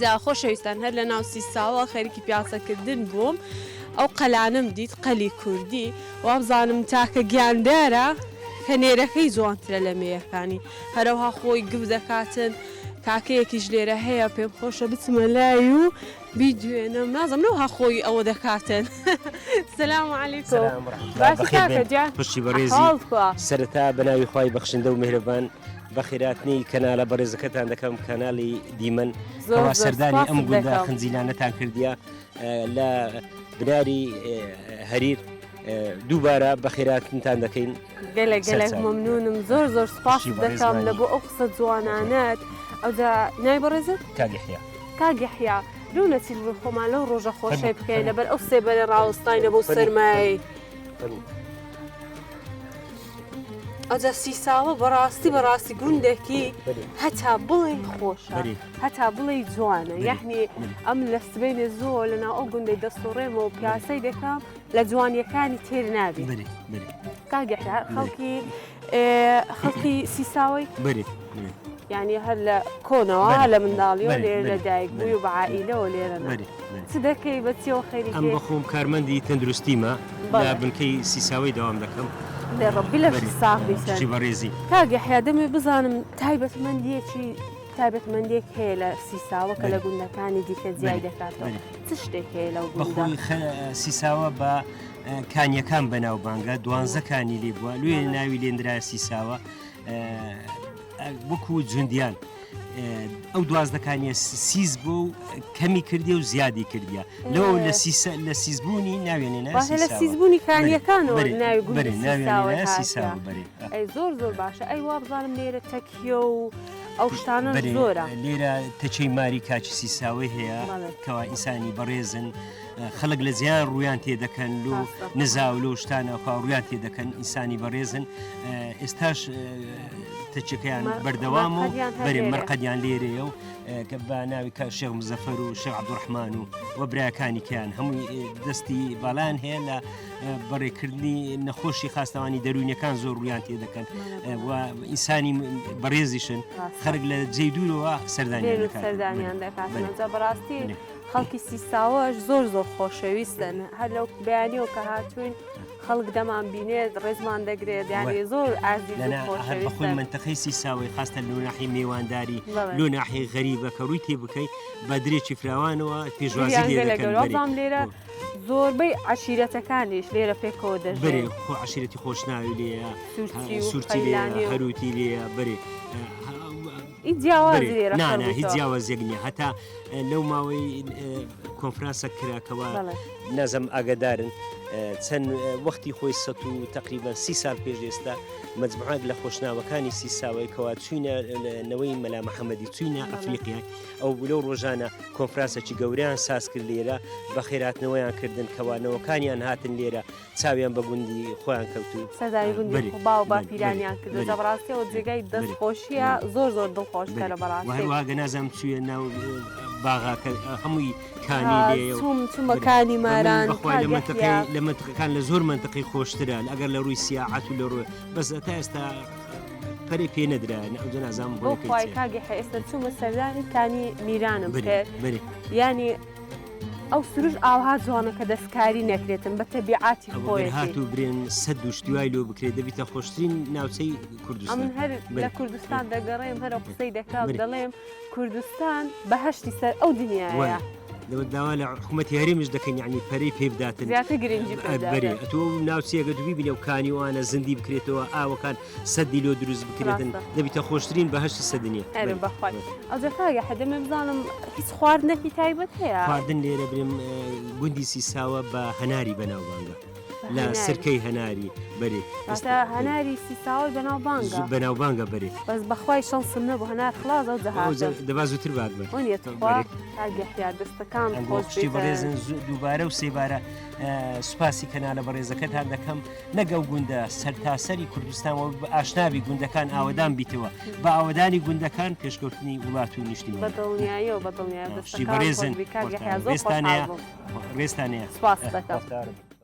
جا خۆشەویستان هەر لە ناو سی ساڵە خەریکی پیاسەکردن بووم ئەو قەلانم دیت قەلی کوردی وابزانم تاکە گیاندارە کە نێرەکەی جوانترە لە مێیەکانی هەروها خۆی گف دەکاتن کاکەیەکیش لێرە هەیە پێم خۆشە بچمە لای و بیدوێنم نازم نەوها خۆی ئەوە دەکاتن سلام علیکم باسی کاکە جان پشتی بەڕێزی سەرەتا بەناوی خوای بەخشندە و میهرەبان بەخێراتنی کەنالە بەڕێزەکەتان دەکەم کەناڵی دیمەن کەوا سەردانی ئەم گوندە خنجیلانەتان کردیا لە بناری هەریر دووبارە بەخێراتتان دەکەین گەلێک مەمنونم زۆر سپاس دەکەم لە بۆ ئەو قسە جوانانەت ئەوجا نای بەڕێزت کاگەحیا دوونەچی خۆمان لەو ڕۆژە خۆشەی بکەین لەبەر ئەو سێبەرە ڕاوستاینە بۆ سەرمایی ئەجا سی ساڵە بەڕاستی گوندێکی هەتا بڵێ خۆشە هەتا بڵێ جوانە یعنی ئەم لە سبەینێ زۆر لەناو ئەو گوندەی دەستوڕێمەوە و پیاسەی دەکەم لە جوانیەکانی تێر نابی کاگەحیا خەڵکی سی ساوەی یعنی هەر لە کۆنەوە لە منداڵیەوە لێرە لە دایک بووی و بە عائیلەوە لێرە چ دەکەی بە چیەوە خەریکێ ئەم بەخۆم کارمەندی تەندروستیمە لە بنکەی سی ساوەی دەوام دەکەم لێ ڕەبی لە ساغ بیسەر بەڕێزی کاگەحیا دەمێ بزانم تایبەتمەندێک هەیە لە سی ساوە کە لە گوندەکانی دیکە جیای دەکاتەوە چ شتێک هەیە لەو بەخۆی سی ساوە بە کانیەکان بەناوبانگە 12کانی لێ بووە لێ ناوی لێنرا سی ساوە وەکو جوندیان ئەو 12کانیە سیز بوو و کەمی کردی و زیادی کردیە لەوە لە سیزبوونی ناوێنێنە لە سیزبوونی کانیەکانەوە ناوی گوندی ئەی زۆر باشە ئەی وا بزانم لێرە تەکیە و ئەو شتانە زۆرە لێرە تەچەی ماری کاچی سی ساوەی هەیە کەوا ئینسانی بەڕێزن خەڵک لە زیان ڕویان تێدەکەن و نزاو لەو شتانەکە ڕویان تێدەکەن ئینسانی بەڕێزن ئێستاش تەچەکەیان بەردەوام و بەرێ مەرقەدیان لێرەیە و کە بە ناوی شێخ مزەفەر و شێخ عەبدوڕەحمان و وەبرایەکانیکیان هەمووی دەستی باڵان هەیە لە بەڕێکردنی نەخۆشی خاستەوانی دەرونیەکان زۆر ڕویان تێدەکەن و ئینسانی بەڕێزیشن خەرک لە جێی دوورەوە سەردانیان دەکاتەوە بەڕاستی خەڵکی سی ساوەش زۆر خۆشەویستن هەر لەو بەیانیەوە کە هاتوین خەڵک دەمان بینێت ڕێزمان دەگرێت یانی زۆر ئازیز بەخۆی منتەقەی سی ساوەی خاستە لە ناحی میێوانداری لۆ ناحی غەریبە کە ڕووی تێ بکەیت بە درێکی فراوانەوە پێشوازی لێدەکەن لێرە زۆربەی عشیرەتەکانیش لێرە پێکەوە دەژێ خۆ عشیرەتی خۆشناوی لێە سوورچی لێە هەروتی لێە بەرێ هیچ جیاوازێک نییە هەتا لەو ماوەی کۆنفرانسە کراکەوە نەزەم ئاگدارن چەند وەختی خۆی سەد و تقریبا 30 سال پێش ئێستا مەجموعەک لە خۆشناوەکانی سی ساوەیەوە چوینە نەوەی مەلا محەممەدی چوینە ئەفریقیای ئەو لەو ڕۆژانە کۆنفرانسێکی گەوریان ساز کرد لێرە بە خێراتنەوەیان کردن کەوانەوەکانیان هاتن لێرە چاویان بە گوندی خۆیان کەوتو باو باپیرانیان کرد بەڕاستیەوە جێگای دەستخۆشیە زۆر دڵخۆشکە لە بەڕاستی هەروەگە نازەم چویە ناو باغاکە هەمووی کانی چوومەکانی ماران لە منتەقەکان لە زۆر منتەقی خۆشترە ئەگەر لە ڕووی سیاعەت و لە ڕووی بەس تا ئێستا پەرێ پێ نەدرایە ئەوجە نازانم بۆی کاگی ئێستا چوومە سەردانی کانی میرانم ینی ئەو سروش ئاها جوانە کە دەستکاری نەکرێتن بە تەبیعاتی خۆی هاتوو برێن سەد و شتیوای لۆ بکرێت دەبیتە خۆشترین ناوچەی کوردستان من هەر لە کوردستان دەگەڕێم هەرە قسەی دەکات دەڵێم کوردستان بەهشتی سەر ئەو دنیاە داوا لە حکوومەتی هەرێمش دەکەن یعنی پەرەی پێ بداتن بەرێ ئەتۆ ناوچەیەگە دوبی بینە و کانیوانە زندی بکرێتەوە ئاوەکان سەدی لۆ دروست بکرێتن دەبیتە خۆشترین بەهشتی سەدنیە ئەوجاکاگە حەدەمێ بزانم هیچ خواردنەکی تایبەت هەیە خواردن لێرە برێم گوندی سی ساوە بە هەناری بەناوبانگە لە سرکەی هەناری بەرێ هەناری سی ساوە بەناوبانگە بەرێ بەس بەخوای شەڵسم نەبوو هەنار خلاص ئەو دەبا زووتر بات بێ دەستەکان خۆشتی بەڕێزن دووبارە و سێبارە سوپاسی کەنالە بەڕێزەکەتان دەکەم نەگەو گوندە سەرتاسەری کوردستانەوە ئاشناوی گوندەکان ئاوەدان بیتەوە بە ئاوەدانی گوندەکان پێشکەوتنی وڵات و نیشتیمانی بەدڵنیاییەوە بەڕێزن ڕێستانەیە سپاس دەکەم